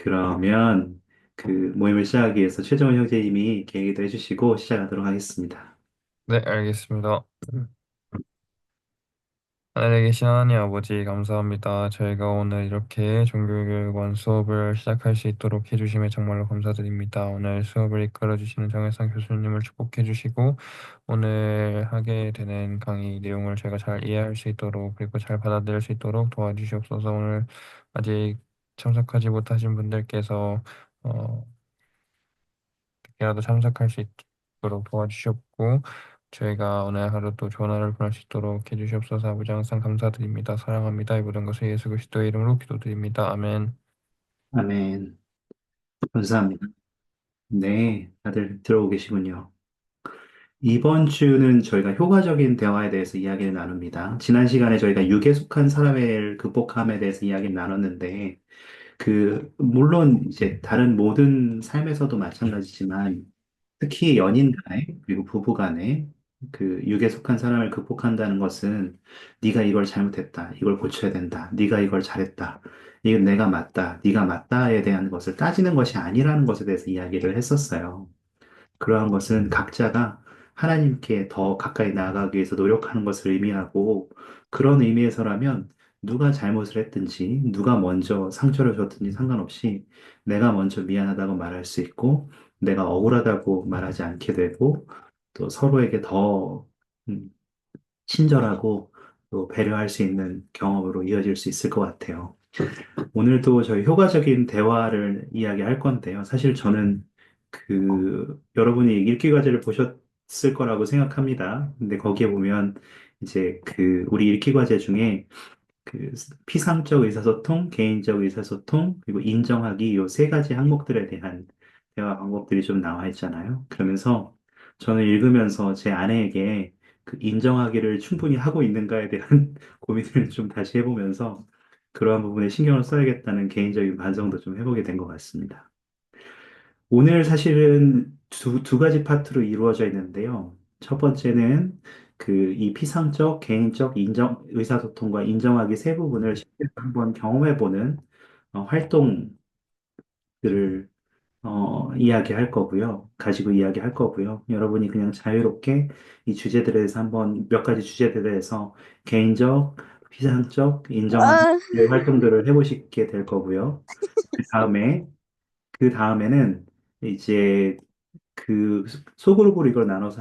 그러면 그 모임을 시작하기 위해서 최정은 형제님이 계기도 해주시고 시작하도록 하겠습니다. 네, 알겠습니다. 하늘에 계신 하나님 아버지 감사합니다. 저희가 오늘 이렇게 종교교육원 수업을 시작할 수 있도록 해주심에 정말로 감사드립니다. 오늘 수업을 이끌어 주시는 정혜성 교수님을 축복해 주시고 오늘 하게 되는 강의 내용을 저희가 잘 이해할 수 있도록 그리고 잘 받아들일 수 있도록 도와주시옵소서. 오늘 아직 참석하지 못하신 분들께서 어, 특히라도 참석할 수 있도록 도와주셨고 저희가 오늘 하루 또 좋은 하루를 보낼 수 있도록 해주시옵소서. 아버지 항상 감사드립니다. 사랑합니다. 이 모든 것을 예수 그리스도의 이름으로 기도드립니다. 아멘. 아멘. 감사합니다. 네, 다들 들어오고 계시군요. 이번 주는 저희가 효과적인 대화에 대해서 이야기를 나눕니다. 지난 시간에 저희가 육에 속한 사람을 극복함에 대해서 이야기를 나눴는데, 물론 이제 다른 모든 삶에서도 마찬가지지만, 특히 연인 간에, 그리고 부부 간에, 육에 속한 사람을 극복한다는 것은, 네가 이걸 잘못했다, 이걸 고쳐야 된다, 네가 이걸 잘했다, 이건 내가 맞다, 네가 맞다에 대한 것을 따지는 것이 아니라는 것에 대해서 이야기를 했었어요. 그러한 것은 각자가 하나님께 더 가까이 나아가기 위해서 노력하는 것을 의미하고, 그런 의미에서라면 누가 잘못을 했든지, 누가 먼저 상처를 줬든지 상관없이 내가 먼저 미안하다고 말할 수 있고, 내가 억울하다고 말하지 않게 되고, 또 서로에게 더 음, 친절하고 또 배려할 수 있는 경험으로 이어질 수 있을 것 같아요. 오늘도 저희 효과적인 대화를 이야기할 건데요. 사실 저는 여러분이 읽기 과제를 보셨을 거라고 생각합니다. 근데 거기에 보면 이제 우리 읽기 과제 중에 그 피상적 의사소통, 개인적 의사소통, 그리고 인정하기 요 세 가지 항목들에 대한 대화 방법들이 좀 나와 있잖아요. 그러면서 저는 읽으면서 제 아내에게 인정하기를 충분히 하고 있는가에 대한 고민을 좀 다시 해보면서 그러한 부분에 신경을 써야겠다는 개인적인 반성도 좀 해보게 된 것 같습니다. 오늘 사실은 두 가지 파트로 이루어져 있는데요. 첫 번째는 이 피상적, 개인적 의사소통과 인정하기 세 부분을 실제로 한번 경험해보는 활동들을 이야기할 거고요. 가지고 이야기할 거고요. 여러분이 그냥 자유롭게 이 주제들에 대해서 한번 몇 가지 주제들에 대해서 개인적, 피상적, 인정하기 아, 활동들을 해보시게 될 거고요. 그 다음에, 그 다음에는 이제 소그룹으로 이걸 나눠서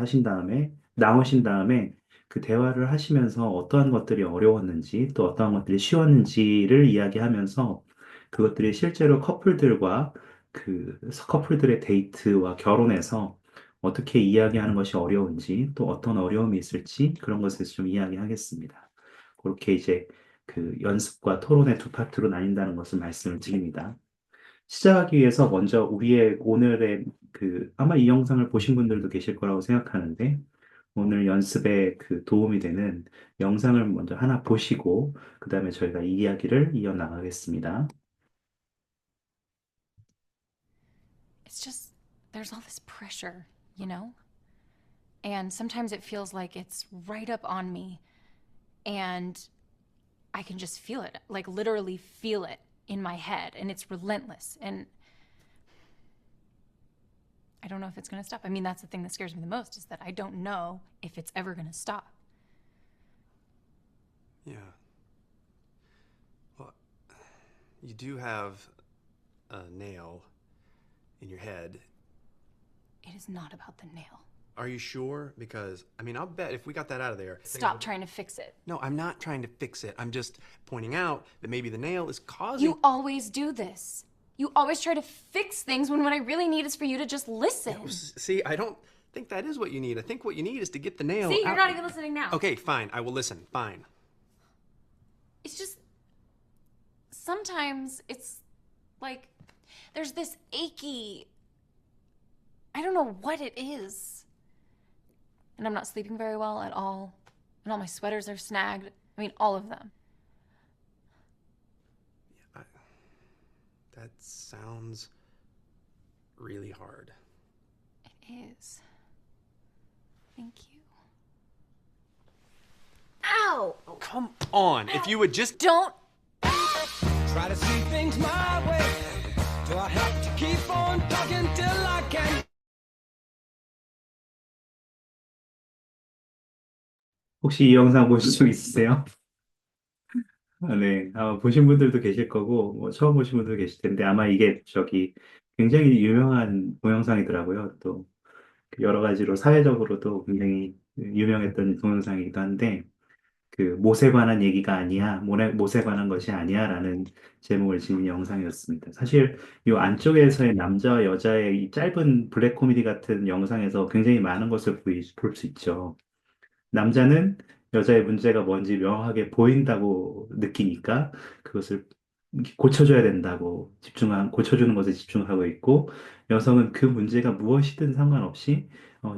나오신 다음에 그 대화를 하시면서 어떠한 것들이 어려웠는지 또 어떠한 것들이 쉬웠는지를 이야기하면서 그것들이 실제로 커플들의 데이트와 결혼에서 어떻게 이야기하는 것이 어려운지 또 어떤 어려움이 있을지 그런 것에 대해서 좀 이야기하겠습니다. 그렇게 이제 연습과 토론의 두 파트로 나뉜다는 것을 말씀을 드립니다. 시작하기 위해서 먼저 우리의 오늘의 아마 이 영상을 보신 분들도 계실 거라고 생각하는데 오늘 연습에 도움이 되는 영상을 먼저 하나 보시고 그 다음에 저희가 이 이야기를 이어나가겠습니다. It's just, there's all this pressure, you know? And sometimes it feels like it's right up on me. And I can just feel it, like literally feel it in my head. And it's relentless. And I don't know if it's going to stop. I mean, that's the thing that scares me the most is that I don't know if it's ever going to stop. Yeah. Well, you do have a nail in your head. It is not about the nail. Are you sure? Because, I mean, I'll bet if we got that out of there. Stop trying to fix it. No, I'm not trying to fix it. I'm just pointing out that maybe the nail is causing. You always do this. You always try to fix things when what I really need is for you to just listen. Yeah, see, I don't think that is what you need. I think what you need is to get the nail See, you're out. not even listening now. Okay, fine. I will listen. Fine. It's just sometimes it's like there's this achy, I don't know what it is. And I'm not sleeping very well at all. And all my sweaters are snagged. I mean, all of them. That sounds really hard. It is. Thank you. Ow! Oh, come on. If you would just. Don't. Try to see things my way. Do I have to keep on talking till I can? 혹시 이 영상 보신 적 있으세요? 아, 네. 아마 보신 분들도 계실 거고, 뭐 처음 보신 분들도 계실 텐데, 아마 이게 굉장히 유명한 동영상이더라고요. 또, 여러 가지로 사회적으로도 굉장히 유명했던 동영상이기도 한데, 그, 못에 관한 얘기가 아니야, 못에 관한 것이 아니야, 라는 제목을 지닌 영상이었습니다. 사실, 이 안쪽에서의 남자와 여자의 이 짧은 블랙 코미디 같은 영상에서 굉장히 많은 것을 볼 수 있죠. 남자는 여자의 문제가 뭔지 명확하게 보인다고 느끼니까 그것을 고쳐줘야 된다고 고쳐주는 것에 집중하고 있고, 여성은 그 문제가 무엇이든 상관없이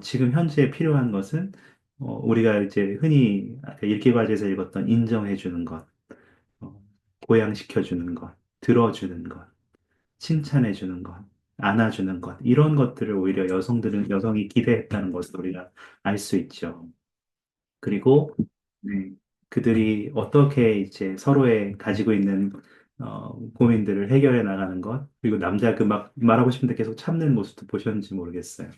지금 현재 필요한 것은 우리가 이제 흔히 아까 읽기과제에서 읽었던 인정해주는 것, 어, 보양시켜주는 것, 들어주는 것, 칭찬해주는 것, 안아주는 것, 이런 것들을 오히려 여성이 기대했다는 것을 우리가 알 수 있죠. 그리고 네, 그들이 어떻게 이제 서로의 가지고 있는 고민들을 해결해 나가는 것, 그리고 남자 그 막 말하고 싶은데 계속 참는 모습도 보셨는지 모르겠어요.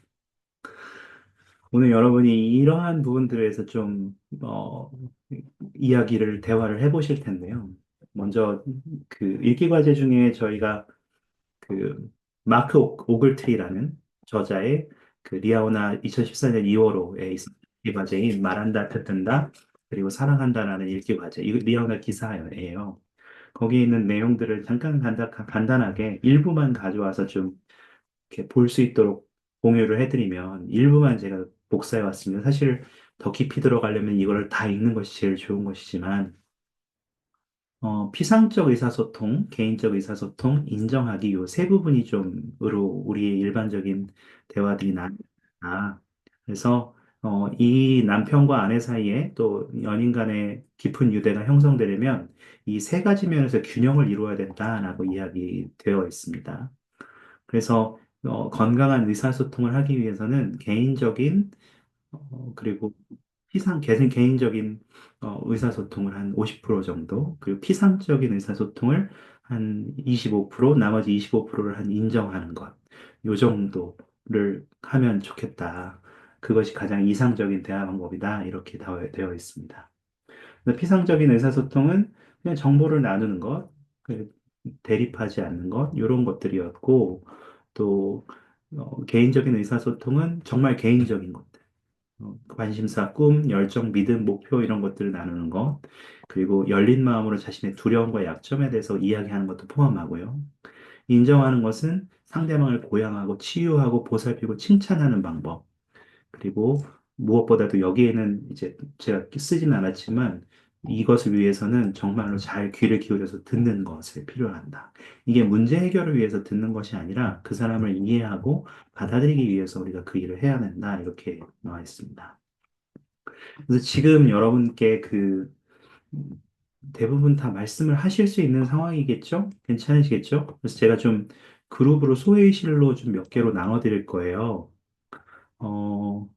오늘 여러분이 이러한 부분들에서 좀 대화를 해보실 텐데요. 먼저 그 읽기 과제 중에 저희가 그 마크 오글트리라는 저자의 그 리아오나 2014년 2월호에 있었던 읽기 과제인 말한다, 듣는다, 그리고 사랑한다라는 읽기 과제. 이거 리아오나 기사예요. 거기에 있는 내용들을 잠깐 간단하게 일부만 가져와서 좀 이렇게 볼 수 있도록 공유를 해드리면 일부만 제가 복사해 왔습니다. 사실 더 깊이 들어가려면 이거를 다 읽는 것이 제일 좋은 것이지만 피상적 의사소통, 개인적 의사소통, 인정하기 요 세 부분이 으로 우리의 일반적인 대화들이 나아. 그래서 이 남편과 아내 사이에 또 연인 간의 깊은 유대가 형성되려면 이 세 가지 면에서 균형을 이루어야 된다라고 이야기되어 있습니다. 그래서 건강한 의사소통을 하기 위해서는 그리고 개인적인 의사소통을 한 50% 정도, 그리고 피상적인 의사소통을 한 25%, 나머지 25%를 한 인정하는 것, 요 정도를 하면 좋겠다. 그것이 가장 이상적인 대화 방법이다. 이렇게 되어 있습니다. 그래서 피상적인 의사소통은 그냥 정보를 나누는 것, 그 대립하지 않는 것, 이런 것들이었고, 또 개인적인 의사소통은 정말 개인적인 것. 관심사, 꿈, 열정, 믿음, 목표 이런 것들을 나누는 것, 그리고 열린 마음으로 자신의 두려움과 약점에 대해서 이야기하는 것도 포함하고요. 인정하는 것은 상대방을 보양하고 치유하고 보살피고 칭찬하는 방법, 그리고 무엇보다도 여기에는 이제 제가 쓰진 않았지만 이것을 위해서는 정말로 잘 귀를 기울여서 듣는 것을 필요로 한다. 이게 문제 해결을 위해서 듣는 것이 아니라 그 사람을 이해하고 받아들이기 위해서 우리가 그 일을 해야 된다. 이렇게 나와 있습니다. 그래서 지금 여러분께 대부분 다 말씀을 하실 수 있는 상황이겠죠? 괜찮으시겠죠? 그래서 제가 좀 그룹으로 소회의실로 좀 몇 개로 나눠 드릴 거예요. 어,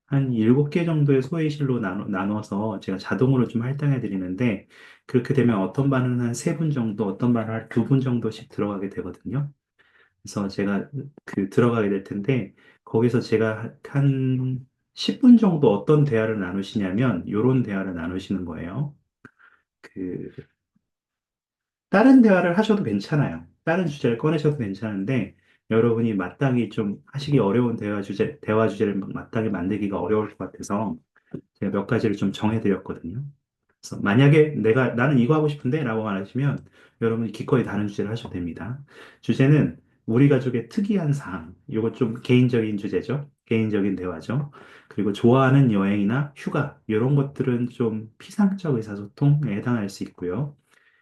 한 7개 정도의 소회의실로 나눠서 제가 자동으로 좀 할당해 드리는데, 그렇게 되면 어떤 반은 한 3분 정도, 어떤 반은 한 2분 정도씩 들어가게 되거든요. 그래서 제가 들어가게 될 텐데, 거기서 제가 한 10분 정도 어떤 대화를 나누시냐면, 요런 대화를 나누시는 거예요. 그, 다른 대화를 하셔도 괜찮아요. 다른 주제를 꺼내셔도 괜찮은데, 여러분이 마땅히 좀 하시기 어려운 대화 주제를 마땅히 만들기가 어려울 것 같아서, 제가 몇 가지를 좀 정해드렸거든요. 그래서 만약에 나는 이거 하고 싶은데 라고 말하시면 여러분이 기꺼이 다른 주제를 하셔도 됩니다. 주제는 우리 가족의 특이한 사항. 이거 좀 개인적인 주제죠. 개인적인 대화죠. 그리고 좋아하는 여행이나 휴가. 이런 것들은 좀 피상적 의사소통에 해당할 수 있고요.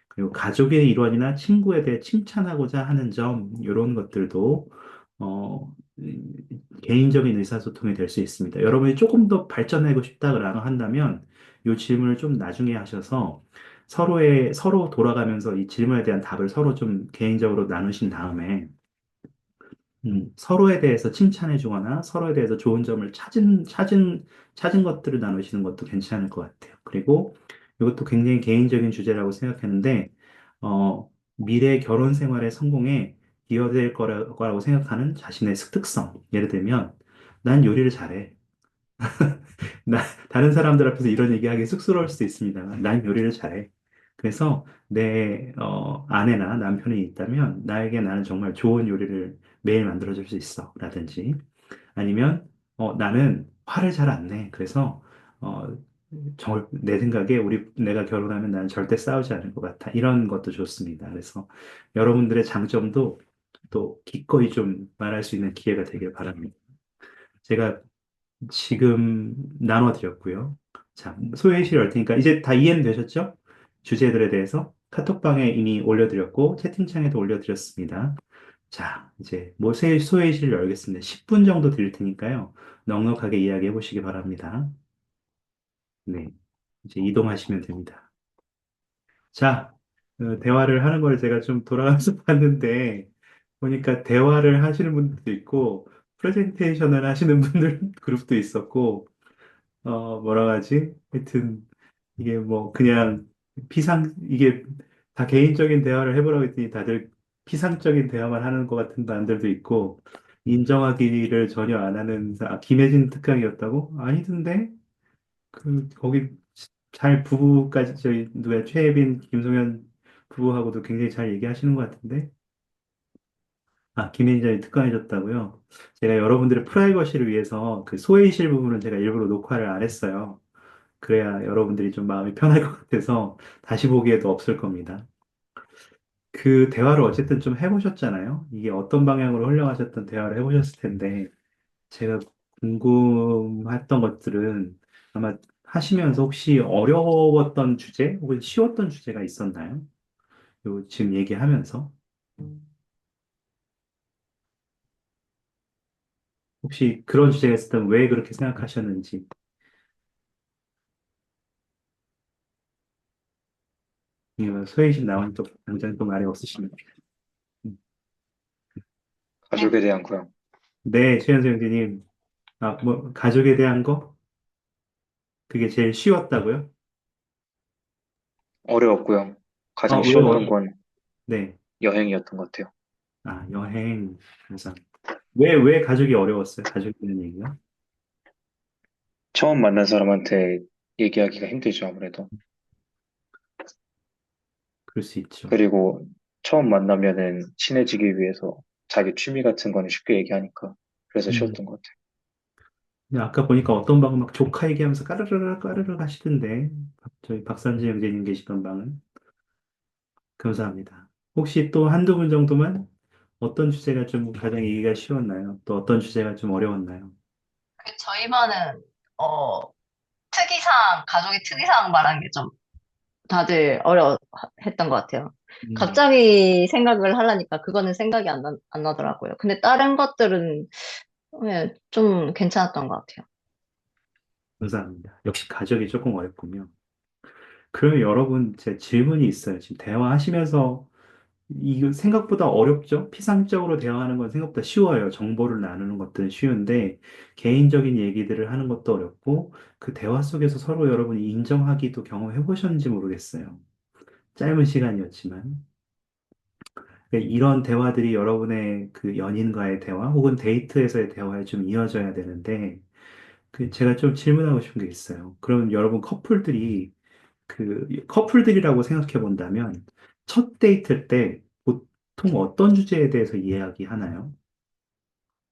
그리고 가족의 일원이나 친구에 대해 칭찬하고자 하는 점, 이런 것들도, 어, 개인적인 의사소통이 될 수 있습니다. 여러분이 조금 더 발전하고 싶다고 한다면, 이 질문을 좀 나중에 하셔서 서로 돌아가면서 이 질문에 대한 답을 서로 좀 개인적으로 나누신 다음에, 서로에 대해서 칭찬해 주거나 서로에 대해서 좋은 점을 찾은 것들을 나누시는 것도 괜찮을 것 같아요. 그리고 이것도 굉장히 개인적인 주제라고 생각했는데, 미래 결혼 생활의 성공에 기여될 거라고 생각하는 자신의 특성. 예를 들면, 난 요리를 잘해. 다른 사람들 앞에서 이런 얘기하기 쑥스러울 수도 있습니다만, 난 요리를 잘해. 그래서 내 아내나 남편이 있다면, 나에게 나는 정말 좋은 요리를 매일 만들어줄 수 있어. 라든지, 아니면 나는 화를 잘 안 내. 그래서 어, 내 생각에 내가 결혼하면 나는 절대 싸우지 않을 것 같아. 이런 것도 좋습니다. 그래서 여러분들의 장점도 또 기꺼이 좀 말할 수 있는 기회가 되길 바랍니다. 제가 지금 나눠드렸고요. 자, 소개실 열 테니까 이제 다 이해는 되셨죠? 주제들에 대해서 카톡방에 이미 올려드렸고 채팅창에도 올려드렸습니다. 자, 이제 뭐 소회의실을 열겠습니다. 10분 정도 드릴 테니까요. 넉넉하게 이야기해 보시기 바랍니다. 네, 이제 이동하시면 됩니다. 자, 대화를 하는 걸 제가 좀 돌아가면서 봤는데 보니까 대화를 하시는 분들도 있고 프레젠테이션을 하시는 분들 그룹도 있었고 뭐라 하지? 하여튼 이게 뭐 그냥 이게 다 개인적인 대화를 해보라고 했더니 다들 피상적인 대화만 하는 것 같은 반들도 있고 인정하기를 전혀 안 하는 김혜진 특강이었다고? 아니던데? 거기 잘 부부까지 저희 누가 최혜빈, 김송현 부부하고도 굉장히 잘 얘기하시는 것 같은데? 김혜진이 특강해줬다고요? 제가 여러분들의 프라이버시를 위해서 그 소외이실 부분은 제가 일부러 녹화를 안 했어요. 그래야 여러분들이 좀 마음이 편할 것 같아서 다시 보기에도 없을 겁니다. 그 대화를 어쨌든 좀 해보셨잖아요. 이게 어떤 방향으로 흘러가셨던 대화를 해보셨을 텐데, 제가 궁금했던 것들은 아마 하시면서 혹시 어려웠던 주제 혹은 쉬웠던 주제가 있었나요? 지금 얘기하면서. 혹시 그런 주제가 있을 때 왜 그렇게 생각하셨는지. 소혜신 나온 또 당장 또 말이 없으십니다. 가족에 대한 거요. 네, 최현수 형제님. 뭐, 가족에 대한 거? 그게 제일 쉬웠다고요? 어려웠고요. 가장 쉬웠던 왜요? 건 네. 여행이었던 것 같아요. 여행. 항상. 왜 가족이 어려웠어요? 가족이 있는 얘기가? 처음 만난 사람한테 얘기하기가 힘들죠, 아무래도. 그럴 수 있죠. 그리고 처음 만나면은 친해지기 위해서 자기 취미 같은 거는 쉽게 얘기하니까. 그래서 음. 쉬웠던 것 같아요. 근데 아까 보니까 어떤 방은 막 조카 얘기하면서 까르르르 까르르 하시던데. 저희 박선지 형제님 계시던 방은. 감사합니다. 혹시 또 한두 분 정도만 어떤 주제가 좀 가장 얘기가 쉬웠나요? 또 어떤 주제가 좀 어려웠나요? 저희 반은 특이사항, 가족의 특이사항 말하는 게 좀 다들 어려워했던 것 같아요. 음, 갑자기 생각을 하려니까 그거는 생각이 안 나더라고요. 근데 다른 것들은 좀 괜찮았던 것 같아요. 감사합니다. 역시 가족이 조금 어렵군요. 그러면 여러분, 제 질문이 있어요. 지금 대화하시면서 이거 생각보다 어렵죠? 피상적으로 대화하는 건 생각보다 쉬워요. 정보를 나누는 것들은 쉬운데 개인적인 얘기들을 하는 것도 어렵고 그 대화 속에서 서로 여러분이 인정하기도 경험해 보셨는지 모르겠어요. 짧은 시간이었지만. 그러니까 이런 대화들이 여러분의 그 연인과의 대화 혹은 데이트에서의 대화에 좀 이어져야 되는데 제가 좀 질문하고 싶은 게 있어요. 그럼 여러분 커플들이라고 생각해 본다면 첫 데이트 때 보통 어떤 주제에 대해서 이야기하나요?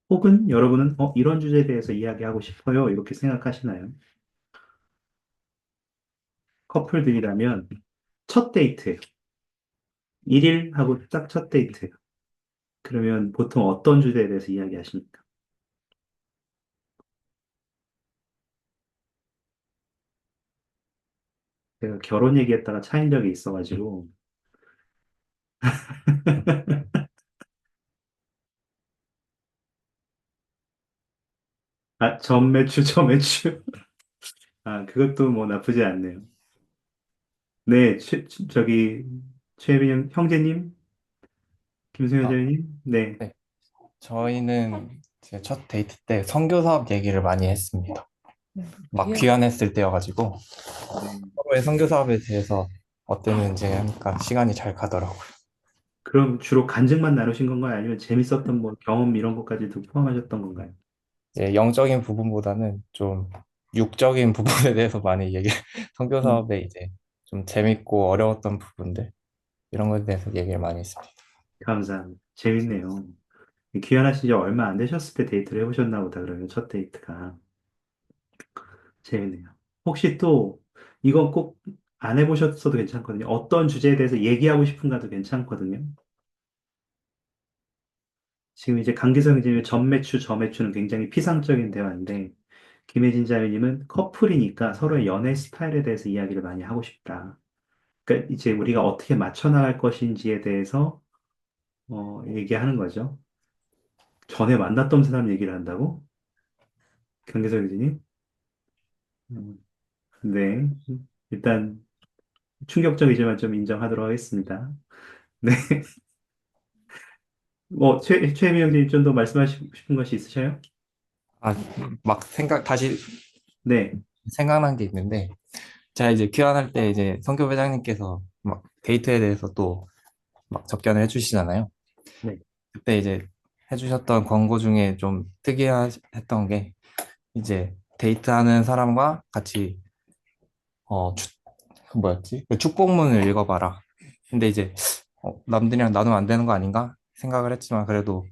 혹은 여러분은 이런 주제에 대해서 이야기하고 싶어요. 이렇게 생각하시나요? 커플들이라면 첫 데이트예요. 1일하고 딱 첫 데이트예요. 그러면 보통 어떤 주제에 대해서 이야기하십니까? 제가 결혼 얘기했다가 차인 적이 있어가지고 전매추, 저매추. 그것도 뭐 나쁘지 않네요. 네, 최빈 형제님, 김승현 아, 형제님, 네. 네. 저희는 제 첫 데이트 때 선교 사업 얘기를 많이 했습니다. 막 귀환했을 때여가지고 네. 서로의 선교 사업에 대해서 어땠는지 하니까 시간이 잘 가더라고요. 그럼 주로 간증만 나누신 건가요? 아니면 재밌었던 뭐 경험 이런 것까지도 포함하셨던 건가요? 이제 영적인 부분보다는 좀 육적인 부분에 대해서 많이 선교 음, 사업에 이제 좀 재밌고 어려웠던 부분들 이런 것에 대해서 얘기를 많이 했습니다. 감사합니다. 재밌네요. 귀환하신 지 얼마 안 되셨을 때 데이트를 해보셨나 보다, 그러면 첫 데이트가. 재밌네요. 혹시 또, 이건 꼭 안 해보셨어도 괜찮거든요. 어떤 주제에 대해서 얘기하고 싶은가도 괜찮거든요. 지금 이제 강기성 기자님의 전매추, 저매추는 굉장히 피상적인 대화인데, 김혜진 자매님은 커플이니까 서로의 연애 스타일에 대해서 이야기를 많이 하고 싶다. 그러니까 이제 우리가 어떻게 맞춰 나갈 것인지에 대해서, 얘기하는 거죠. 전에 만났던 사람 얘기를 한다고? 강기성 기자님? 음, 네. 일단, 충격적이지만 좀 인정하도록 하겠습니다. 네. 최혜미 형님 좀 더 말씀하시고 싶은 것이 있으셔요? 아, 막 다시 네. 생각난 게 있는데, 제가 이제 귀환할 때 이제 선교 회장님께서 막 데이트에 대해서 또 막 접견을 해주시잖아요. 네. 그때 이제 해주셨던 광고 중에 좀 특이했던 게 이제 데이트하는 사람과 같이 그 뭐였지? 그 축복문을 읽어봐라. 근데 이제 남들이랑 나누면 안 되는 거 아닌가 생각을 했지만 그래도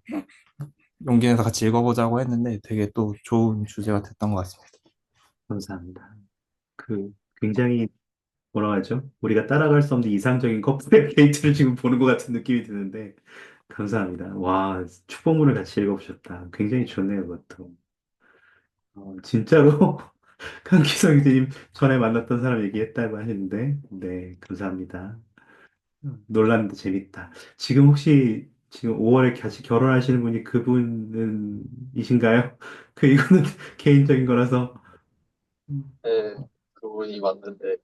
용기 내서 같이 읽어보자고 했는데 되게 또 좋은 주제가 됐던 것 같습니다. 감사합니다. 굉장히 뭐라 하죠? 우리가 따라갈 수 없는 이상적인 커플의 데이트를 지금 보는 것 같은 느낌이 드는데, 감사합니다. 와, 축복문을 같이 읽어보셨다. 굉장히 좋네요, 그것도. 진짜로 강기성 교수님 전에 만났던 사람 얘기했다고 하시는데, 네, 감사합니다. 놀랐는데 재밌다. 지금 5월에 같이 결혼하시는 분이 그분은 이신가요? 이거는 개인적인 거라서. 네, 그분이 맞는데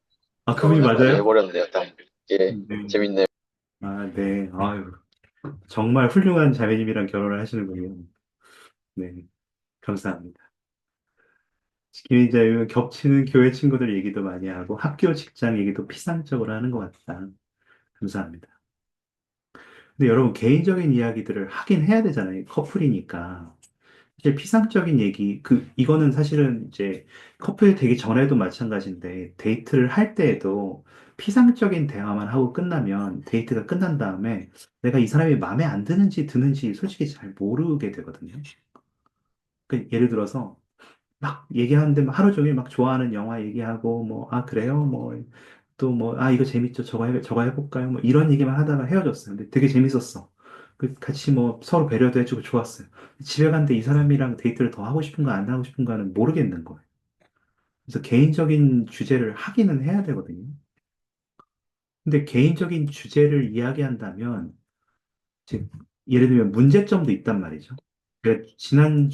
아, 그분이 결혼을 맞아요? 해버렸네요. 딱. 예, 네. 재밌네요. 아, 네. 아유, 정말 훌륭한 자매님이랑 결혼을 하시는군요. 네, 감사합니다. 김인자님은 겹치는 교회 친구들 얘기도 많이 하고 학교 직장 얘기도 피상적으로 하는 것 같다. 감사합니다. 근데 여러분 개인적인 이야기들을 하긴 해야 되잖아요. 커플이니까. 이제 피상적인 얘기, 이거는 사실은 이제 커플 되기 전에도 마찬가지인데, 데이트를 할 때에도 피상적인 대화만 하고 끝나면, 데이트가 끝난 다음에 내가 이 사람이 마음에 안 드는지 솔직히 잘 모르게 되거든요. 예를 들어서, 막 얘기하는데 막 하루 종일 막 좋아하는 영화 얘기하고, 뭐, 아, 그래요? 뭐, 또 뭐, 아, 이거 재밌죠? 저거 해볼까요? 뭐, 이런 얘기만 하다가 헤어졌어요. 근데 되게 재밌었어. 같이 뭐 서로 배려도 해주고 좋았어요. 집에 갔는데 이 사람이랑 데이트를 더 하고 싶은가 안 하고 싶은가는 모르겠는 거예요. 그래서 개인적인 주제를 하기는 해야 되거든요. 근데 개인적인 주제를 이야기한다면, 즉, 예를 들면 문제점도 있단 말이죠. 지난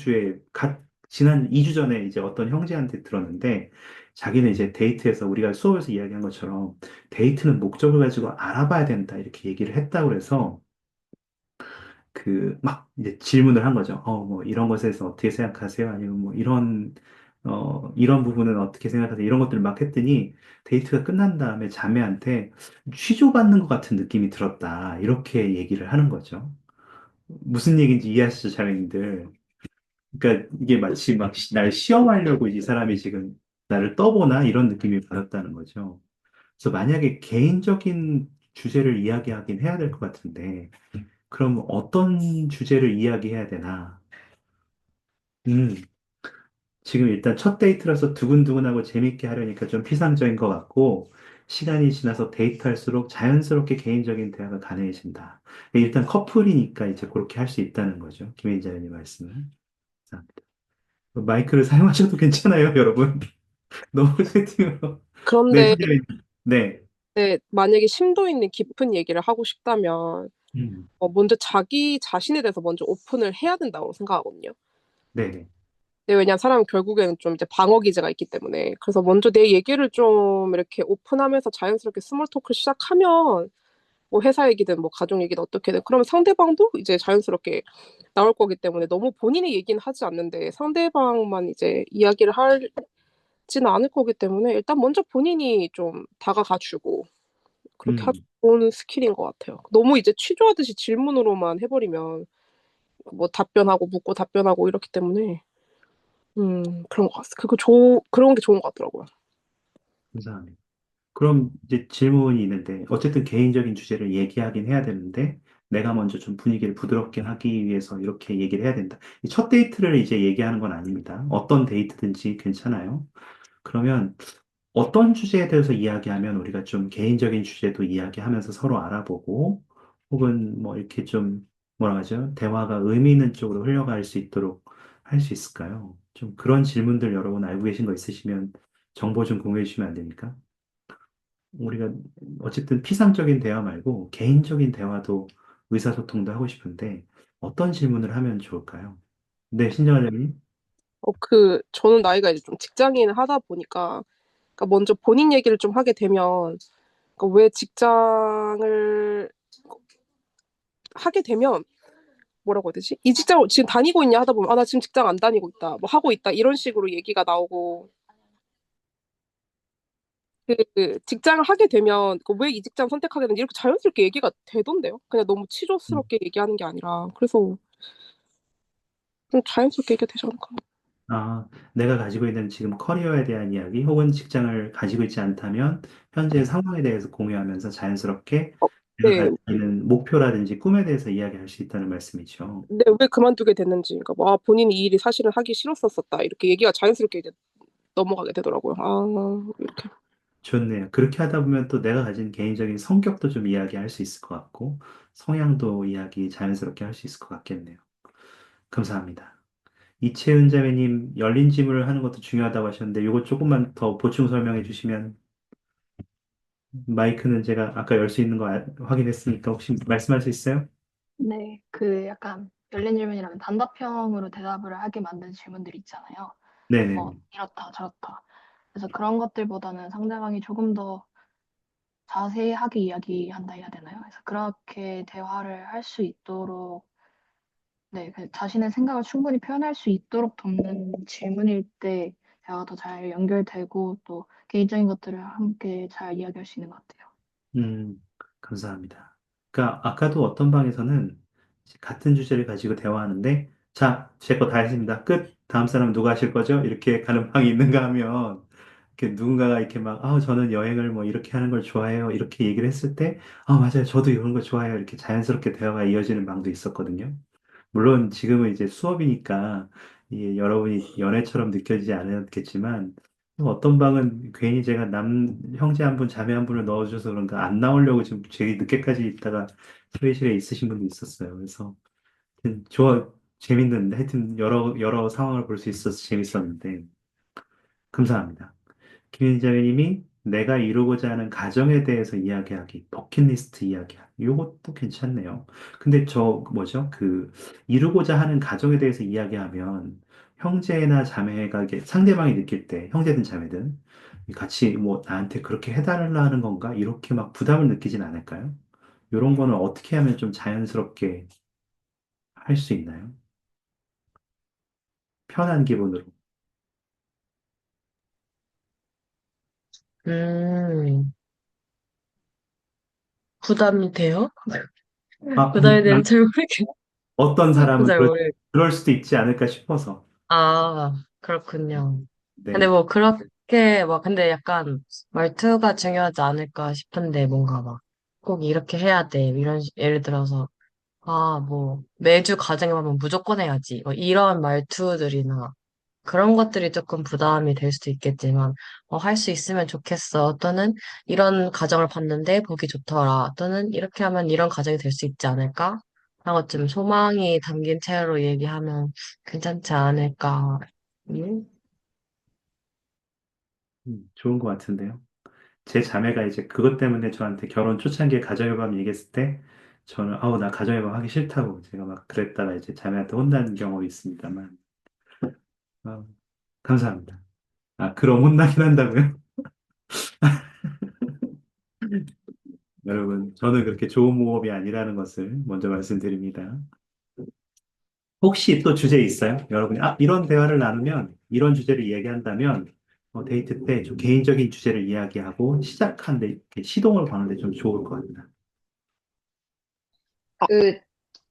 2주 전에 이제 어떤 형제한테 들었는데, 자기는 이제 데이트에서 우리가 수업에서 이야기한 것처럼 데이트는 목적을 가지고 알아봐야 된다 이렇게 얘기를 했다고 그래서 막 이제 질문을 한 거죠. 뭐 이런 것에 대해서 어떻게 생각하세요? 아니면 뭐 이런 부분은 어떻게 생각하세요? 이런 것들을 막 했더니 데이트가 끝난 다음에 자매한테 취조받는 것 같은 느낌이 들었다. 이렇게 얘기를 하는 거죠. 무슨 얘기인지 이해하시죠, 자매님들? 그러니까 이게 마치 막 날 시험하려고 이 사람이 지금 나를 떠보나 이런 느낌이 받았다는 거죠. 그래서 만약에 개인적인 주제를 이야기하긴 해야 될 것 같은데, 그럼 어떤 주제를 이야기해야 되나? 음, 지금 일단 첫 데이트라서 두근두근하고 재밌게 하려니까 좀 피상적인 것 같고, 시간이 지나서 데이트할수록 자연스럽게 개인적인 대화가 가능해진다. 일단 커플이니까 이제 그렇게 할 수 있다는 거죠. 김혜자연이 말씀은. 감사합니다. 마이크를 사용하셔도 괜찮아요, 여러분. 너무 세팅으로. 네, 그런데 선생님. 네. 만약에 심도 있는 깊은 얘기를 하고 싶다면 음, 먼저 자기 자신에 대해서 먼저 오픈을 해야 된다고 생각하거든요. 네네. 왜냐면 사람은 결국에는 좀 이제 방어 기제가 있기 때문에 그래서 먼저 내 얘기를 좀 이렇게 오픈하면서 자연스럽게 스몰 토크를 시작하면 뭐 회사 얘기든 뭐 가족 얘기든 어떻게든 그러면 상대방도 이제 자연스럽게 나올 거기 때문에 너무 본인의 얘기는 하지 않는데 상대방만 이제 이야기를 할지는 않을 거기 때문에 일단 먼저 본인이 좀 다가가 주고 그렇게 하기 음, 좋은 스킬인 것 같아요. 너무 이제 취조하듯이 질문으로만 해버리면 뭐 답변하고 묻고 답변하고 이렇기 때문에 그런 것 같아요. 그런 게 좋은 것 같더라고요. 감사합니다. 그럼 이제 질문이 있는데, 어쨌든 개인적인 주제를 얘기하긴 해야 되는데, 내가 먼저 좀 분위기를 부드럽게 하기 위해서 이렇게 얘기를 해야 된다. 이 첫 데이트를 이제 얘기하는 건 아닙니다. 어떤 데이트든지 괜찮아요. 그러면 어떤 주제에 대해서 이야기하면 우리가 좀 개인적인 주제도 이야기하면서 서로 알아보고, 혹은 뭐 이렇게 좀, 뭐라 하죠? 대화가 의미 있는 쪽으로 흘러갈 수 있도록 할 수 있을까요? 좀 그런 질문들 여러분 알고 계신 거 있으시면 정보 좀 공유해 주시면 안 됩니까? 우리가 어쨌든 피상적인 대화 말고 개인적인 대화도 의사소통도 하고 싶은데 어떤 질문을 하면 좋을까요? 네, 신정아님. 저는 나이가 이제 좀 직장인을 하다 보니까, 그러니까 먼저 본인 얘기를 좀 하게 되면, 그러니까 왜 직장을 하게 되면, 뭐라고 해야 되지? 이 직장 지금 다니고 있냐 하다 보면, 아, 나 지금 직장 안 다니고 있다. 뭐 하고 있다. 이런 식으로 얘기가 나오고, 직장을 하게 되면, 왜 이 직장 선택하게 됐는지 이렇게 자연스럽게 얘기가 되던데요? 그냥 너무 치조스럽게 얘기하는 게 아니라. 그래서 좀 자연스럽게 얘기가 되지 않을까. 아, 내가 가지고 있는 지금 커리어에 대한 이야기 혹은 직장을 가지고 있지 않다면 현재 상황에 대해서 공유하면서 자연스럽게 어, 내가 네. 가지고 있는 목표라든지 꿈에 대해서 이야기할 수 있다는 말씀이죠. 네, 왜 그만두게 됐는지. 그러니까 뭐, 아, 본인이 이 일이 사실은 하기 싫었었다. 이렇게 얘기가 자연스럽게 이제 넘어가게 되더라고요. 아, 이렇게. 좋네요. 그렇게 하다 보면 또 내가 가진 개인적인 성격도 좀 이야기할 수 있을 것 같고 성향도 이야기 자연스럽게 할 수 있을 것 같겠네요. 감사합니다. 이채은 자매님, 열린 질문을 하는 것도 중요하다고 하셨는데, 이거 조금만 더 보충 설명해 주시면, 마이크는 제가 아까 열 수 있는 거 확인했으니까 혹시 말씀할 수 있어요? 네, 그 약간 열린 질문이라면 단답형으로 대답을 하게 만든 질문들이 있잖아요. 네네. 이렇다 저렇다. 그래서 그런 것들보다는 상대방이 조금 더 자세하게 이야기한다 해야 되나요? 그래서 그렇게 대화를 할 수 있도록 네, 그 자신의 생각을 충분히 표현할 수 있도록 돕는 질문일 때 대화가 더 잘 연결되고 또 개인적인 것들을 함께 잘 이야기할 수 있는 것 같아요. 음, 감사합니다. 그러니까 아까도 어떤 방에서는 같은 주제를 가지고 대화하는데, 자, 제 거 다 했습니다. 끝. 다음 사람 누가 하실 거죠? 이렇게 가는 방이 있는가 하면, 이렇게 누군가가 이렇게 막, 저는 여행을 뭐 이렇게 하는 걸 좋아해요. 이렇게 얘기를 했을 때, 맞아요. 저도 이런 거 좋아해요. 이렇게 자연스럽게 대화가 이어지는 방도 있었거든요. 물론 지금은 이제 수업이니까 이게 여러분이 연애처럼 느껴지지 않았겠지만 어떤 방은 괜히 제가 형제 한 분, 자매 한 분을 넣어줘서 그런가 안 나오려고 지금 되게 늦게까지 있다가 회의실에 있으신 분도 있었어요. 그래서 하여튼 재밌는데 하여튼 여러 상황을 볼 수 있어서 재밌었는데 감사합니다. 김인자님이 내가 이루고자 하는 가정에 대해서 이야기하기, 버킷리스트 이야기하기, 이것도 괜찮네요. 근데 뭐죠? 이루고자 하는 가정에 대해서 이야기하면, 형제나 자매가 이게 상대방이 느낄 때, 형제든 자매든, 같이 뭐 나한테 그렇게 해달라 하는 건가? 이렇게 막 부담을 느끼진 않을까요? 이런 거는 어떻게 하면 좀 자연스럽게 할 수 있나요? 편한 기분으로. 음, 부담이 돼요? 아니, 부담이 되는지 잘 모르겠, 어떤 사람은 잘 모르겠. 그럴 수도 있지 않을까 싶어서. 아, 그렇군요. 근데 네. 뭐 그렇게 막 근데 약간 말투가 중요하지 않을까 싶은데 뭔가 막 꼭 이렇게 해야 돼. 예를 들어서 아, 뭐 매주 가정에 가면 무조건 해야지. 뭐 이런 말투들이나 그런 것들이 조금 부담이 될 수도 있겠지만, 할 수 있으면 좋겠어. 또는 이런 가정을 봤는데 보기 좋더라. 또는 이렇게 하면 이런 가정이 될 수 있지 않을까? 하고 좀 소망이 담긴 채로 얘기하면 괜찮지 않을까. 음? 좋은 것 같은데요. 제 자매가 이제 그것 때문에 저한테 결혼 초창기에 가정교감 얘기했을 때 저는 나 가정교감 하기 싫다고 제가 막 그랬다가 이제 자매한테 혼난 경험이 있습니다만 어, 감사합니다. 그럼 혼나긴 한다고요? 여러분 저는 그렇게 좋은 모험이 아니라는 것을 먼저 말씀드립니다. 혹시 또 주제 있어요? 여러분이 이런 대화를 나누면 이런 주제를 얘기한다면 데이트 때 좀 개인적인 주제를 이야기하고 시작하는데, 이렇게 시동을 거는데 좀 좋을 것 같아요. 그,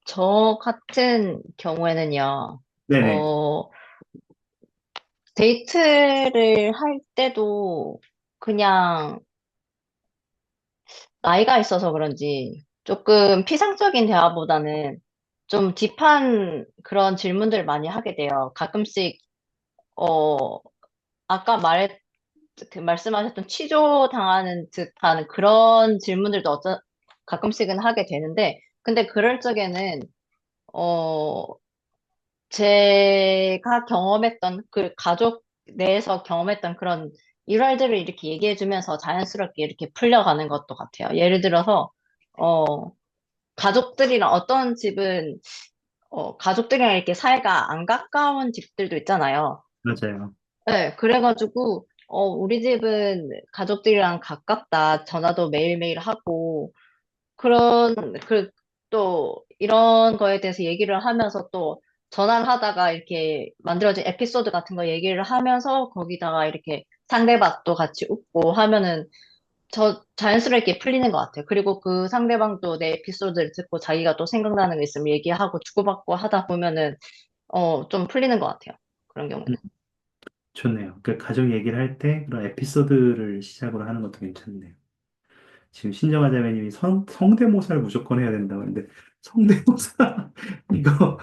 저 같은 경우에는요, 네네. 어, 데이트를 할 때도 그냥 나이가 있어서 그런지 조금 피상적인 대화보다는 좀 딥한 그런 질문들을 많이 하게 돼요. 가끔씩, 어, 아까 말씀하셨던 취조당하는 듯한 그런 질문들도 가끔씩은 하게 되는데, 근데 그럴 적에는, 어, 제가 경험했던 그 가족 내에서 경험했던 그런 일화들을 이렇게 얘기해주면서 자연스럽게 이렇게 풀려가는 것도 같아요. 예를 들어서, 어, 가족들이랑 어떤 집은, 가족들이랑 이렇게 사이가 안 가까운 집들도 있잖아요. 맞아요. 네, 그래가지고, 우리 집은 가족들이랑 가깝다. 전화도 매일매일 하고, 또, 이런 거에 대해서 얘기를 하면서 또, 전화를 하다가 이렇게 만들어진 에피소드 같은 거 얘기를 하면서, 거기다가 이렇게 상대방도 같이 웃고 하면은, 자연스럽게 풀리는 것 같아요. 그리고 그 상대방도 내 에피소드를 듣고 자기가 또 생각나는 거 있으면 얘기하고 주고받고 하다 보면은, 좀 풀리는 것 같아요. 그런 음, 경우는. 좋네요. 그 가족 얘기를 할 때 그런 에피소드를 시작으로 하는 것도 괜찮네요. 지금 신정아 자매님이 성대모사를 무조건 해야 된다고 하는데, 성대모사, 이거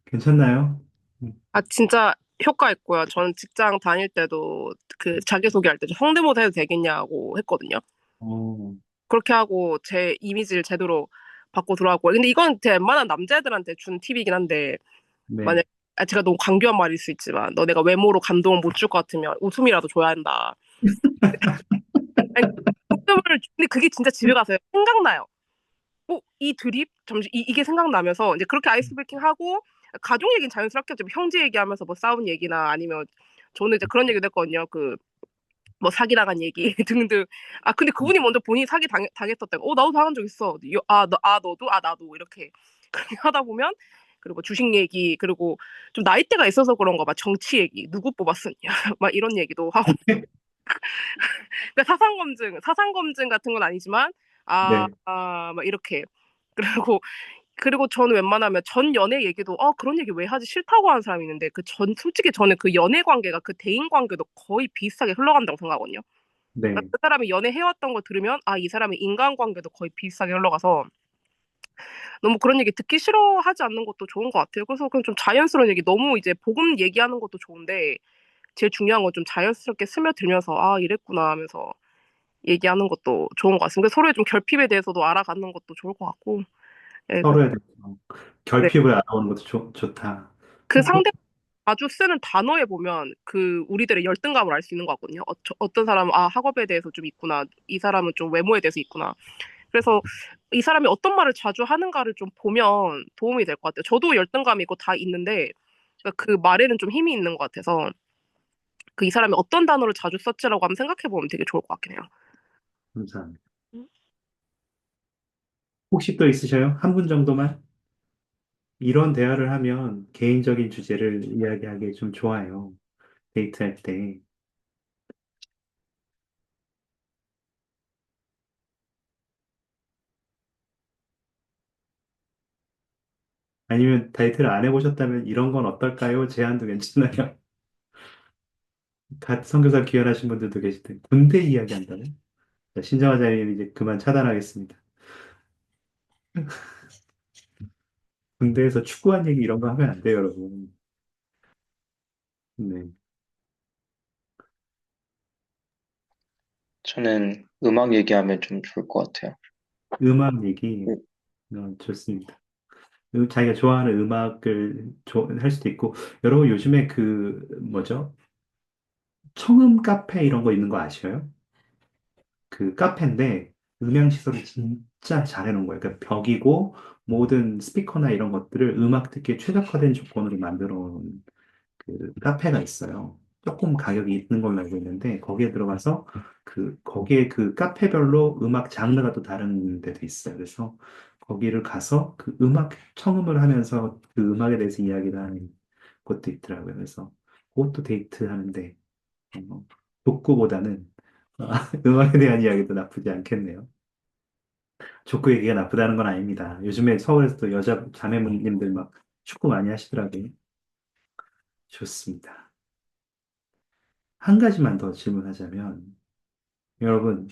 괜찮나요? 음, 아, 진짜 효과 있고요. 저는 직장 다닐 때도 그 자기소개할 때 성대모사 해도 되겠냐고 했거든요. 어, 그렇게 하고 제 이미지를 제대로 바꿔 들어왔고. 근데 이건 제 웬만한 남자애들한테 준 팁이긴 한데, 네. 만약, 제가 너무 강교한 말일 수 있지만, 너네가 외모로 감동을 못 줄 것 같으면 웃음이라도 줘야 한다. 아니, 근데 그게 진짜 집에 가서 생각나요. 이 드립? 잠시, 이게 생각나면서, 이제 그렇게 아이스 브레이킹 하고, 가족 얘기는 자연스럽게 하죠. 형제 얘기하면서 뭐 싸운 얘기나 아니면, 저는 이제 그런 얘기도 했거든요. 뭐 사기 당한 얘기 등등. 아, 근데 그분이 먼저 본인이 당했었대요. 나도 당한 적 있어. 너도? 나도. 이렇게. 그렇게 하다 보면, 그리고 주식 얘기, 그리고 좀 나이대가 있어서 그런가 봐. 정치 얘기, 누구 뽑았었냐. 막 이런 얘기도 하고. 그러니까 사상검증 같은 건 아니지만, 네. 막 이렇게. 그리고 저는 웬만하면 전 연애 얘기도 그런 얘기 왜 하지 싫다고 하는 사람이 있는데 솔직히 저는 그 연애 관계가 그 대인 관계도 거의 비슷하게 흘러간다고 생각하거든요. 네. 그 사람이 연애해왔던 거 들으면 이 사람이 인간관계도 거의 비슷하게 흘러가서 너무 그런 얘기 듣기 싫어하지 않는 것도 좋은 것 같아요. 그래서 그냥 좀 자연스러운 얘기 너무 이제 복음 얘기하는 것도 좋은데 제일 중요한 건 좀 자연스럽게 스며들면서 이랬구나 하면서 얘기하는 것도 좋은 것 같습니다. 서로의 좀 결핍에 대해서도 알아가는 것도 좋을 것 같고. 네, 서로에 대해서 네. 결핍을 알아보는 것도 좋다. 그 또, 상대 자주 쓰는 단어에 보면 그 우리들의 열등감을 알 수 있는 것 같거든요. 어떤 사람은 학업에 대해서 좀 있구나. 이 사람은 좀 외모에 대해서 있구나. 그래서 이 사람이 어떤 말을 자주 하는가를 좀 보면 도움이 될 것 같아요. 저도 열등감이 있고 다 있는데 그러니까 그 말에는 좀 힘이 있는 것 같아서 이 사람이 어떤 단어를 자주 썼지라고 한번 생각해 보면 되게 좋을 것 같긴 해요. 감사합니다. 혹시 또 있으셔요? 한 분 정도만? 이런 대화를 하면 개인적인 주제를 이야기하기 좀 좋아요. 데이트할 때. 아니면 데이트를 안 해보셨다면 이런 건 어떨까요? 제안도 괜찮아요. 선교사 귀환하신 분들도 계실 텐데. 군대 이야기 한다면? 자, 신정아 자리는 이제 그만 차단하겠습니다. 군대에서 축구한 얘기 이런 거 하면 안 돼요, 여러분. 네. 저는 음악 얘기하면 좀 좋을 것 같아요. 음악 얘기, 음, 좋습니다. 자기가 좋아하는 음악을 할 수도 있고, 여러분 요즘에 뭐죠? 청음 카페 이런 거 있는 거 아셔요? 그 카페인데 음향 시설을 진짜 잘 해놓은 거예요. 그러니까 벽이고 모든 스피커나 이런 것들을 음악 듣기에 최적화된 조건으로 만들어 놓은 그 카페가 있어요. 조금 가격이 있는 걸로 알고 있는데 거기에 들어가서 거기에 그 카페별로 음악 장르가 또 다른 데도 있어요. 그래서 거기를 가서 그 음악 청음을 하면서 그 음악에 대해서 이야기를 하는 곳도 있더라고요. 그래서 그것도 데이트 하는데 족구보다는 음악에 대한 이야기도 나쁘지 않겠네요. 족구 얘기가 나쁘다는 건 아닙니다. 요즘에 서울에서도 여자 자매님들 막 축구 많이 하시더라고요. 좋습니다. 한 가지만 더 질문하자면, 여러분,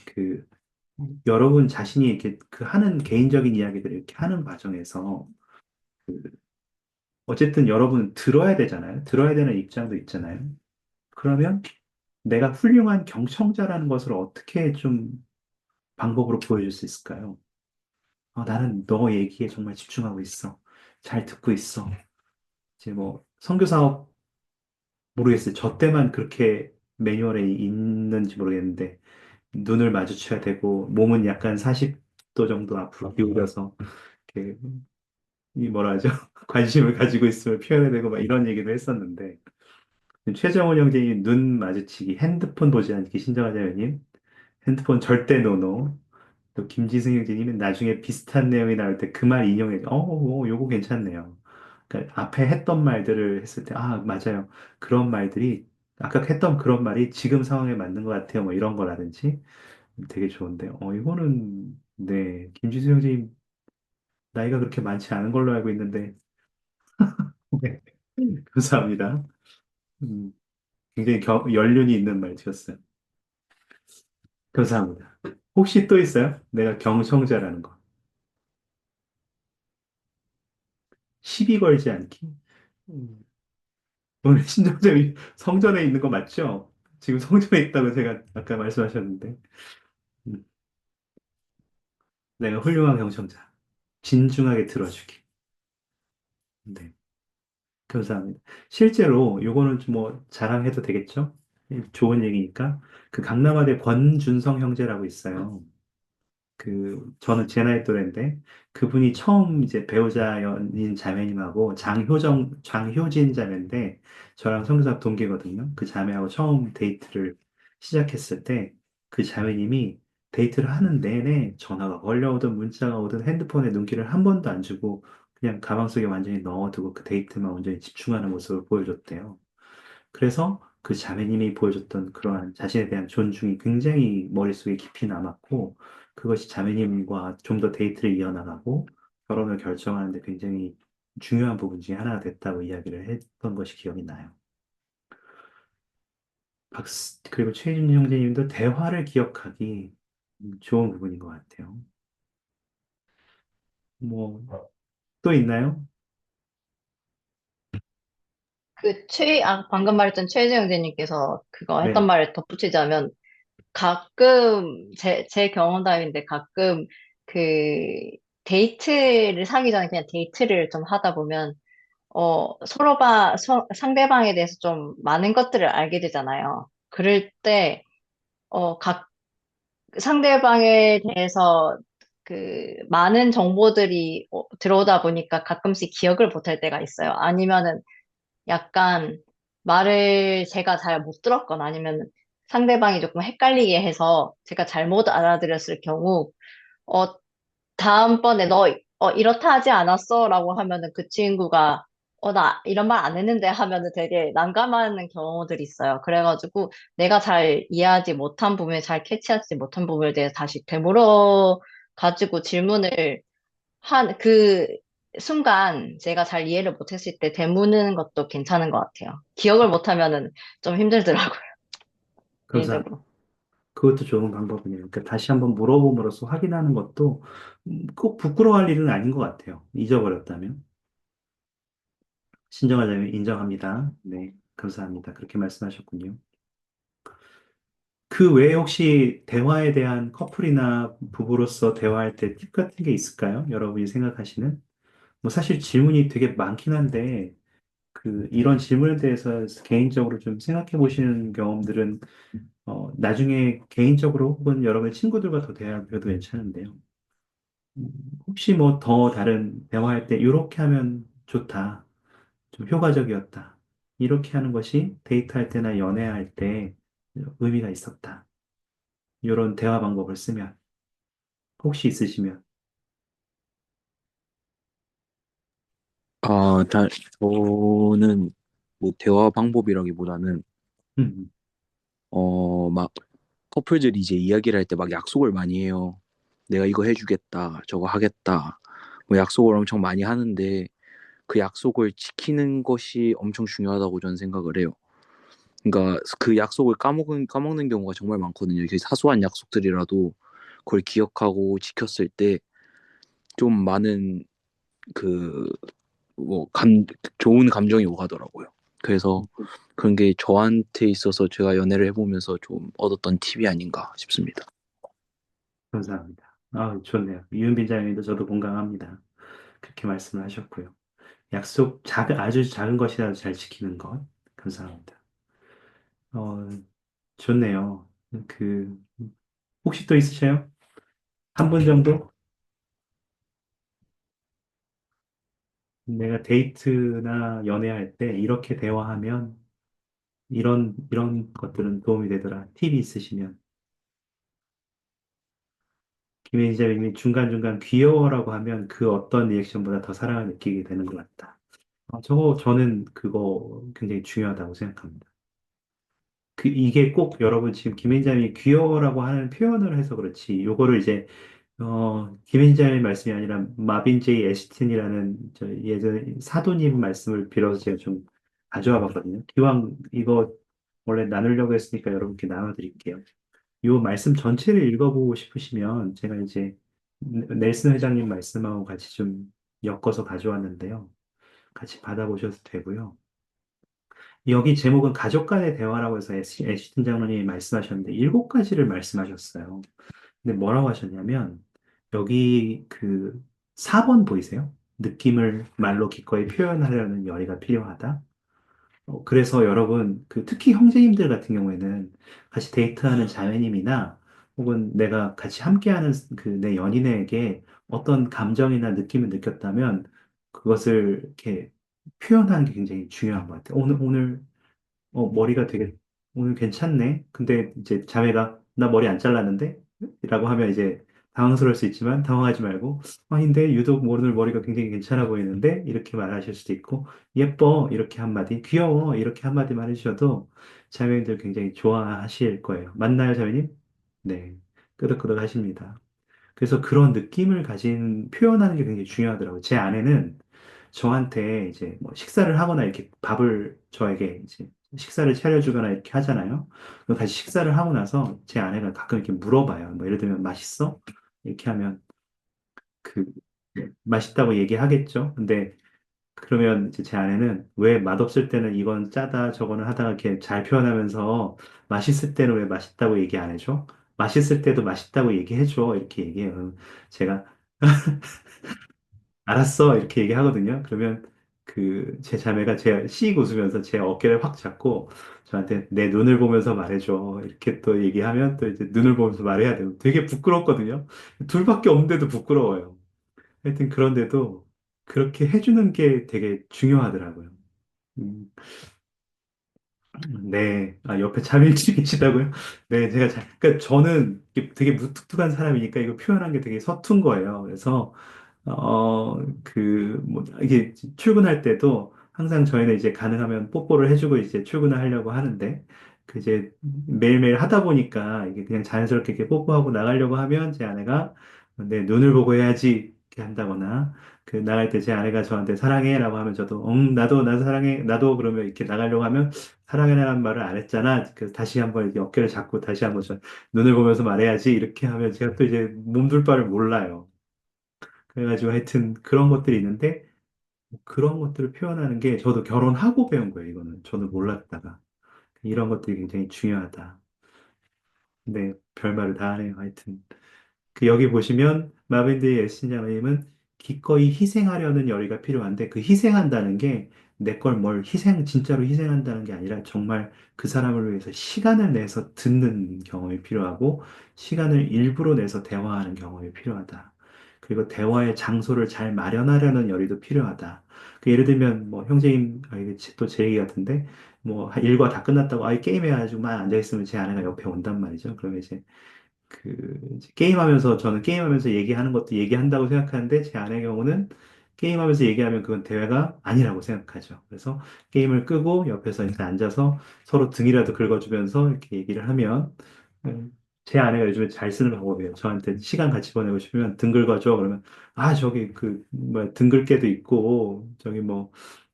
여러분 자신이 이렇게 하는 개인적인 이야기들을 이렇게 하는 과정에서, 그, 어쨌든 여러분 들어야 되잖아요. 들어야 되는 입장도 있잖아요. 그러면 내가 훌륭한 경청자라는 것을 어떻게 좀 방법으로 보여줄 수 있을까요? 나는 너 얘기에 정말 집중하고 있어. 잘 듣고 있어. 이제 뭐, 선교 사업 모르겠어요. 저 때만 그렇게 매뉴얼에 있는지 모르겠는데, 눈을 마주쳐야 되고, 몸은 약간 40도 정도 앞으로 기울여서, 이렇게, 이 뭐라 하죠? 관심을 가지고 있음을 표현해야 되고, 막 이런 얘기도 했었는데, 최정훈 형제님 눈 마주치기, 핸드폰 보지 않기, 신정한 자매님, 핸드폰 절대 노노. 또 김지승 형제님은 나중에 비슷한 내용이 나올 때 그 말 인용해, 요거 괜찮네요. 그러니까 앞에 했던 말들을 했을 때, 맞아요. 그런 말들이, 아까 했던 그런 말이 지금 상황에 맞는 것 같아요. 뭐 이런 거라든지 되게 좋은데, 이거는, 네, 김지승 형제님 나이가 그렇게 많지 않은 걸로 알고 있는데, 네, 감사합니다. 음, 굉장히 연륜이 있는 말이었어요. 감사합니다. 혹시 또 있어요? 내가 경청자라는 거. 시비 걸지 않기? 음, 오늘 신정점이 성전에 있는 거 맞죠? 지금 성전에 있다고 제가 아까 말씀하셨는데. 음, 내가 훌륭한 경청자. 진중하게 들어주기. 네, 감사합니다. 실제로 요거는 좀 뭐 자랑해도 되겠죠? 좋은 얘기니까. 그 강남아대 권준성 형제라고 있어요. 저는 제 나이 또래인데, 그분이 처음 이제 배우자 연인 자매님하고 장효진 자매인데, 저랑 성교사 동기거든요. 그 자매하고 처음 데이트를 시작했을 때, 그 자매님이 데이트를 하는 내내 전화가 걸려오든 문자가 오든 핸드폰에 눈길을 한 번도 안 주고, 그냥 가방 속에 완전히 넣어두고 그 데이트만 완전히 집중하는 모습을 보여줬대요. 그래서 그 자매님이 보여줬던 그러한 자신에 대한 존중이 굉장히 머릿속에 깊이 남았고, 그것이 자매님과 좀 더 데이트를 이어나가고, 결혼을 결정하는데 굉장히 중요한 부분 중에 하나가 됐다고 이야기를 했던 것이 기억이 나요. 그리고 최준 형제님도 대화를 기억하기 좋은 부분인 것 같아요. 뭐, 또 있나요? 방금 말했던 최재 형제님께서 그거 했던 네. 말을 덧붙이자면, 가끔, 제 경험담인데 가끔 그 데이트를 사기 전에 그냥 데이트를 좀 하다 보면, 상대방에 대해서 좀 많은 것들을 알게 되잖아요. 그럴 때, 각 상대방에 대해서 많은 정보들이 들어오다 보니까 가끔씩 기억을 못할 때가 있어요. 아니면은 약간 말을 제가 잘 못 들었거나 아니면 상대방이 조금 헷갈리게 해서 제가 잘못 알아들었을 경우, 어, 다음번에 너, 이렇다 하지 않았어? 라고 하면은 그 친구가, 나 이런 말 안 했는데 하면은 되게 난감한 경우들이 있어요. 그래가지고 내가 잘 이해하지 못한 부분에 잘 캐치하지 못한 부분에 대해서 다시 되물어 가지고 질문을 그 순간 제가 잘 이해를 못했을 때 되무는 것도 괜찮은 것 같아요. 기억을 못하면은 좀 힘들더라고요, 감사합니다. 개인적으로. 그것도 좋은 방법이네요. 그러니까 다시 한번 물어봄으로써 확인하는 것도 꼭 부끄러워할 일은 아닌 것 같아요. 잊어버렸다면. 신정하자면 인정합니다. 네, 감사합니다. 그렇게 말씀하셨군요. 그 외에 혹시 대화에 대한 커플이나 부부로서 대화할 때 팁 같은 게 있을까요? 여러분이 생각하시는? 뭐 사실 질문이 되게 많긴 한데, 이런 질문에 대해서 개인적으로 좀 생각해 보시는 경험들은, 나중에 개인적으로 혹은 여러분의 친구들과 더 대화해도 괜찮은데요. 음, 혹시 뭐 더 다른 대화할 때 이렇게 하면 좋다. 좀 효과적이었다. 이렇게 하는 것이 데이트할 때나 연애할 때 의미가 있었다. 이런 대화 방법을 쓰면 혹시 있으시면. 아, 저는 뭐 대화 방법이라기보다는 음, 막 커플들이 이제 이야기를 할 때 막 약속을 많이 해요. 내가 이거 해주겠다, 저거 하겠다. 뭐 약속을 엄청 많이 하는데 그 약속을 지키는 것이 엄청 중요하다고 저는 생각을 해요. 그러니까 그 약속을 까먹는 경우가 정말 많거든요. 이렇게 사소한 약속들이라도 그걸 기억하고 지켰을 때 좀 많은 그 뭐 좋은 감정이 오가더라고요. 그래서 그런 게 저한테 있어서 제가 연애를 해보면서 좀 얻었던 팁이 아닌가 싶습니다. 감사합니다. 아, 좋네요. 유은빈 장님도 저도 공감합니다. 그렇게 말씀을 하셨고요. 아주 작은 것이라도 잘 지키는 것. 감사합니다. 어, 좋네요. 그, 혹시 또 있으세요? 한 분 정도? 내가 데이트나 연애할 때 이렇게 대화하면 이런 것들은 도움이 되더라. 팁이 있으시면. 김혜지자님이 중간중간 귀여워라고 하면 그 어떤 리액션보다 더 사랑을 느끼게 되는 것 같다. 저는 그거 굉장히 중요하다고 생각합니다. 이게 꼭 여러분 지금 김혜지자님이 귀여워라고 하는 표현을 해서 그렇지. 요거를 이제 김혜진자의 말씀이 아니라 마빈 제이 애시튼이라는 저 예전 사도님 말씀을 빌어서 제가 좀 가져와 봤거든요. 기왕 이거 원래 나누려고 했으니까 여러분께 나눠드릴게요. 이 말씀 전체를 읽어보고 싶으시면 제가 이제 넬슨 회장님 말씀하고 같이 좀 엮어서 가져왔는데요. 같이 받아보셔도 되고요. 여기 제목은 가족 간의 대화라고 해서 애시튼 장로님이 말씀하셨는데 7가지를 말씀하셨어요. 근데 뭐라고 하셨냐면, 여기 그 4번 보이세요? 느낌을 말로 기꺼이 표현하려는 열의가 필요하다. 그래서 여러분, 특히 형제님들 같은 경우에는 같이 데이트하는 자매님이나 혹은 내가 같이 함께하는 내 연인에게 어떤 감정이나 느낌을 느꼈다면 그것을 이렇게 표현하는 게 굉장히 중요한 것 같아요. 오늘 머리가 되게 오늘 괜찮네. 근데 이제 자매가 나 머리 안 잘랐는데? 라고 하면 이제 당황스러울 수 있지만 당황하지 말고 아닌데 유독 오늘 머리가 굉장히 괜찮아 보이는데? 이렇게 말하실 수도 있고 예뻐 이렇게 한마디 귀여워 이렇게 한마디만 해주셔도 자매님들 굉장히 좋아하실 거예요. 맞나요, 자매님? 네. 끄덕끄덕 하십니다. 그래서 그런 느낌을 가진 표현하는 게 굉장히 중요하더라고요. 제 아내는 저한테 이제 뭐 식사를 하거나 이렇게 밥을 저에게 이제 식사를 차려주거나 이렇게 하잖아요. 그럼 다시 식사를 하고 나서 제 아내가 가끔 이렇게 물어봐요. 뭐 예를 들면 맛있어? 이렇게 하면 그 맛있다고 얘기하겠죠. 근데 그러면 이제 제 아내는 왜 맛없을 때는 이건 짜다 저거는 하다가 이렇게 잘 표현하면서 맛있을 때는 왜 맛있다고 얘기 안 해줘? 맛있을 때도 맛있다고 얘기해줘. 이렇게 얘기해요. 그럼 제가 알았어. 이렇게 얘기하거든요. 그러면 제 자매가 씩 웃으면서 제 어깨를 확 잡고 저한테 내 눈을 보면서 말해줘. 이렇게 또 얘기하면 또 이제 눈을 보면서 말해야 돼요. 되게 부끄럽거든요. 둘밖에 없는데도 부끄러워요. 하여튼 그런데도 그렇게 해주는 게 되게 중요하더라고요. 음, 네. 옆에 자매님이 계시다고요? 네, 그러니까 저는 이게 되게 무뚝뚝한 사람이니까 이거 표현한 게 되게 서툰 거예요. 그래서 이게 출근할 때도 항상 저희는 이제 가능하면 뽀뽀를 해주고 이제 출근을 하려고 하는데, 이제 매일매일 하다 보니까 이게 그냥 자연스럽게 이렇게 뽀뽀하고 나가려고 하면 제 아내가 내 눈을 보고 해야지 이렇게 한다거나, 나갈 때 제 아내가 저한테 사랑해라고 하면 저도, 나도 사랑해, 나도 그러면 이렇게 나가려고 하면 사랑해라는 말을 안 했잖아. 그래서 다시 한번 이렇게 어깨를 잡고 다시 한번 눈을 보면서 말해야지 이렇게 하면 제가 또 이제 몸둘 바를 몰라요. 그래가지고 하여튼 그런 것들이 있는데 그런 것들을 표현하는 게 저도 결혼하고 배운 거예요, 이거는. 저는 몰랐다가. 이런 것들이 굉장히 중요하다. 근데 별말을 다 하네요, 하여튼. 여기 보시면 마빈드의 예신자매님은 기꺼이 희생하려는 열의가 필요한데 그 희생한다는 게 내 걸 진짜로 희생한다는 게 아니라 정말 그 사람을 위해서 시간을 내서 듣는 경험이 필요하고 시간을 일부러 내서 대화하는 경험이 필요하다. 그리고 대화의 장소를 잘 마련하려는 열의도 필요하다. 예를 들면 뭐 형제님, 이게 또 제 얘기 같은데 뭐 일과 다 끝났다고 게임 해가지고만 앉아있으면 제 아내가 옆에 온단 말이죠. 그러면 이제 게임하면서 저는 게임하면서 얘기하는 것도 얘기한다고 생각하는데 제 아내의 경우는 게임하면서 얘기하면 그건 대화가 아니라고 생각하죠. 그래서 게임을 끄고 옆에서 이렇게 앉아서 서로 등이라도 긁어주면서 이렇게 얘기를 하면, 제 아내가 요즘에 잘 쓰는 방법이에요. 저한테 시간 같이 보내고 싶으면 등 긁어줘. 그러면, 아, 저기 등 긁개도 있고, 저기 뭐,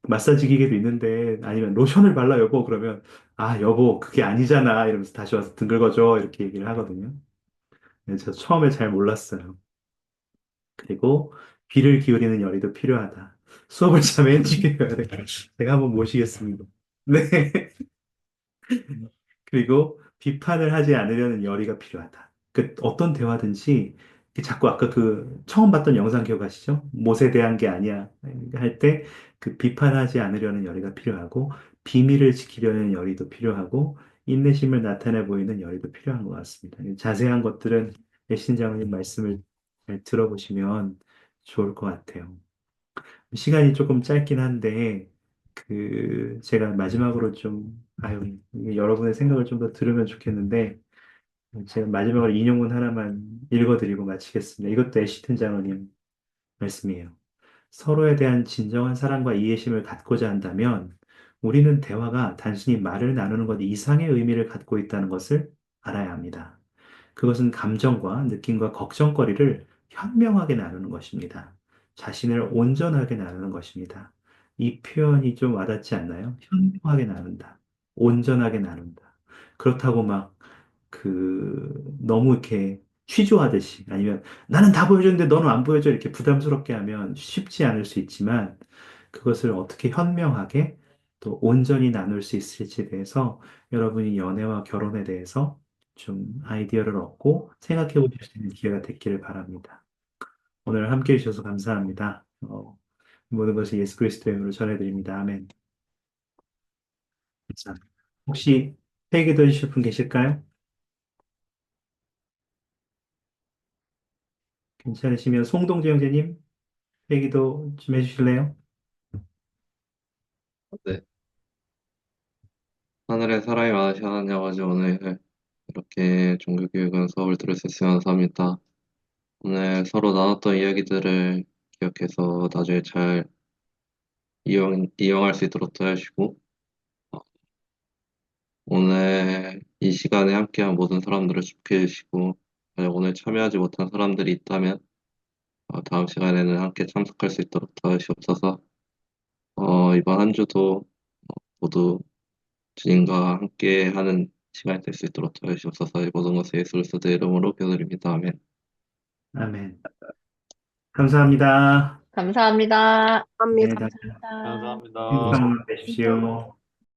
마사지 기계도 있는데, 아니면 로션을 발라, 여보. 그러면, 아, 여보, 그게 아니잖아. 이러면서 다시 와서 등 긁어줘. 이렇게 얘기를 하거든요. 저 처음에 잘 몰랐어요. 그리고 귀를 기울이는 열의도 필요하다. 수업을 참여해주게 해야 돼. 제가 한번 모시겠습니다. 네. 그리고 비판을 하지 않으려는 열의가 필요하다. 어떤 대화든지 자꾸 아까 처음 봤던 영상 기억하시죠? 못에 대한 게 아니야 할 때 비판하지 않으려는 열의가 필요하고 비밀을 지키려는 열의도 필요하고 인내심을 나타내 보이는 열의도 필요한 것 같습니다. 자세한 것들은 애신장님 말씀을 잘 들어보시면 좋을 것 같아요. 시간이 조금 짧긴 한데, 제가 마지막으로 여러분의 생각을 좀 더 들으면 좋겠는데, 제가 마지막으로 인용문 하나만 읽어드리고 마치겠습니다. 이것도 애시튼 장로님 말씀이에요. 서로에 대한 진정한 사랑과 이해심을 갖고자 한다면, 우리는 대화가 단순히 말을 나누는 것 이상의 의미를 갖고 있다는 것을 알아야 합니다. 그것은 감정과 느낌과 걱정거리를 현명하게 나누는 것입니다. 자신을 온전하게 나누는 것입니다. 이 표현이 좀 와닿지 않나요? 현명하게 나눈다. 온전하게 나눈다. 그렇다고 너무 이렇게 취조하듯이 아니면 나는 다 보여줬는데 너는 안 보여줘 이렇게 부담스럽게 하면 쉽지 않을 수 있지만 그것을 어떻게 현명하게 또 온전히 나눌 수 있을지에 대해서 여러분이 연애와 결혼에 대해서 좀 아이디어를 얻고 생각해 보실 수 있는 기회가 됐기를 바랍니다. 오늘 함께 해주셔서 감사합니다. 모든 것을 예수 그리스도의 이름으로 전해드립니다. 아멘. 감사합니다. 혹시 회개도 해주실 분 계실까요? 괜찮으시면 송동재 형제님 회개도 좀 해주실래요? 네. 하늘에 사람이 많으신 하나님 아버지 오늘 이렇게 종교교육은 수업을 들을 수 있으면 감사합니다. 오늘 서로 나눴던 이야기들을 기억해서 나중에 잘 이용할 수 있도록 도와주시고 오늘 이 시간에 함께한 모든 사람들을 축복해 주시고 만약 오늘 참여하지 못한 사람들이 있다면 다음 시간에는 함께 참석할 수 있도록 도와주시옵소서. 이번 한 주도 모두 주님과 함께하는 시간이 될 수 있도록 도와주시옵소서. 이 모든 것을 예수 그리스도의 이름으로 기도드립니다. 아멘. 아멘. 감사합니다. 감사합니다. 네, 감사합니다. 다들 감사합니다. 감사합니다. 행복한 하루 되십시오.